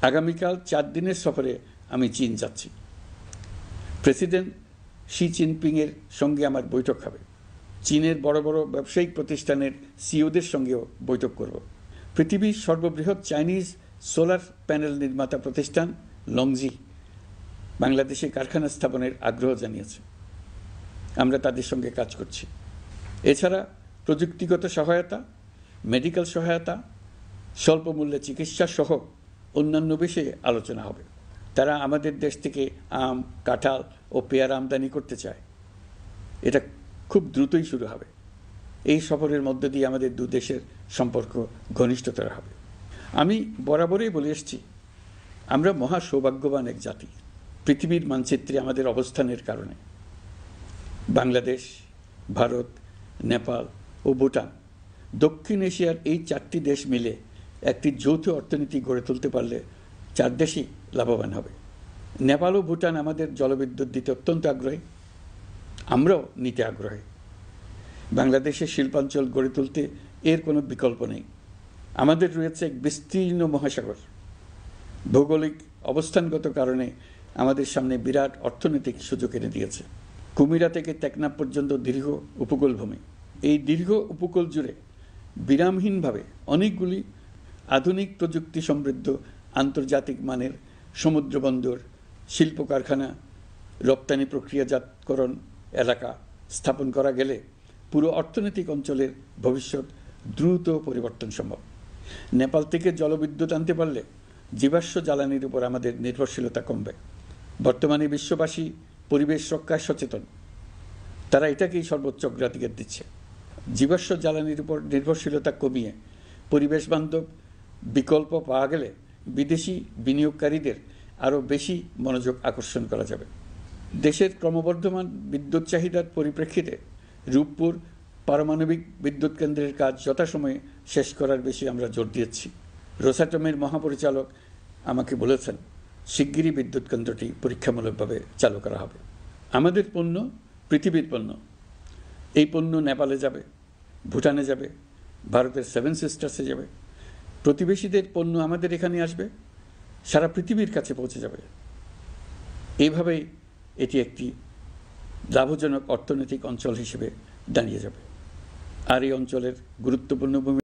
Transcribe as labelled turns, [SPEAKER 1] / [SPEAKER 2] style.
[SPEAKER 1] আগামীকাল 4 দিনের সফরে আমি চীন যাচ্ছি। প্রেসিডেন্ট শি জিনপিংয়ের সঙ্গে আমার বৈঠক হবে। চীনের বড় বড় ব্যবসায়িক প্রতিষ্ঠানের সিইওদের সঙ্গেও বৈঠক করব। পৃথিবীর সর্ববৃহৎ চাইনিজ সোলার প্যানেল নির্মাতা প্রতিষ্ঠান লংজি বাংলাদেশে কারখানা স্থাপনের আগ্রহ জানিয়েছে। আমরা তাদের সঙ্গে কাজ করছি। এছাড়া প্রযুক্তিগত সহায়তা, মেডিকেল সহায়তা, স্বল্প মূল্যে চিকিৎসা সহ অন্যান্য বিষয়ে আলোচনা হবে। তারা আমাদের দেশ থেকে আম, কাঁঠাল ও পেয়ারা আমদানি করতে চায়। এটা খুব দ্রুতই শুরু হবে। এই সফরের মধ্য দিয়ে আমাদের দু দেশের সম্পর্ক ঘনিষ্ঠতর হবে। আমি বরাবরই বলে এসেছি, আমরা মহা সৌভাগ্যবান এক জাতি। পৃথিবীর মানচিত্রে আমাদের অবস্থানের কারণে বাংলাদেশ, ভারত, নেপাল ও ভুটান, দক্ষিণ এশিয়ার এই 4টি দেশ মিলে একটি যৌথ অর্থনীতি গড়ে তুলতে পারলে 4 দেশই লাভবান হবে। নেপাল ও ভুটান আমাদের জলবিদ্যুৎ দিতে অত্যন্ত আগ্রহী, আমরাও নিতে আগ্রহী। বাংলাদেশের শিল্পাঞ্চল গড়ে তুলতে এর কোনো বিকল্প নেই। আমাদের রয়েছে এক বিস্তীর্ণ মহাসাগর। ভৌগোলিক অবস্থানগত কারণে আমাদের সামনে বিরাট অর্থনৈতিক সুযোগ এনে দিয়েছে। কুমিরা থেকে টেকনাফ পর্যন্ত দীর্ঘ উপকূলভূমি। এই দীর্ঘ উপকূল জুড়ে বিরামহীনভাবে অনেকগুলি আধুনিক প্রযুক্তি সমৃদ্ধ আন্তর্জাতিক মানের সমুদ্র বন্দর, শিল্প কারখানা, রপ্তানি প্রক্রিয়াজাতকরণ এলাকা স্থাপন করা গেলে পুরো অর্থনৈতিক অঞ্চলের ভবিষ্যৎ দ্রুত পরিবর্তন সম্ভব। নেপাল থেকে জলবিদ্যুৎ আনতে পারলে জীবাশ্ম জ্বালানির উপর আমাদের নির্ভরশীলতা কমবে। বর্তমানে বিশ্ববাসী পরিবেশ রক্ষায় সচেতন, তারা এটাকেই সর্বোচ্চ অগ্রাধিকার দিচ্ছে। জীবাশ্ম জ্বালানির উপর নির্ভরশীলতা কমিয়ে পরিবেশ বান্ধব বিকল্প পাওয়া গেলে বিদেশি বিনিয়োগকারীদের আরও বেশি মনোযোগ আকর্ষণ করা যাবে। দেশের ক্রমবর্ধমান বিদ্যুৎ চাহিদার পরিপ্রেক্ষিতে রূপপুর পারমাণবিক বিদ্যুৎ কেন্দ্রের কাজ যথাসময়ে শেষ করার বেশি আমরা জোর দিয়েছি। রোসাটমের মহাপরিচালক আমাকে বলেছেন, শিগগিরই বিদ্যুৎ কেন্দ্রটি পরীক্ষামূলকভাবে চালু করা হবে। আমাদের পণ্য পৃথিবীর পণ্য। এই পণ্য নেপালে যাবে, ভুটানে যাবে, ভারতের 7 সিস্টার্সে যাবে। প্রতিবেশীদের পণ্য আমাদের এখানে আসবে, সারা পৃথিবীর কাছে পৌঁছে যাবে। এইভাবেই এটি একটি লাভজনক অর্থনৈতিক অঞ্চল হিসেবে দাঁড়িয়ে যাবে। আর এই অঞ্চলের গুরুত্বপূর্ণ ভূমিকা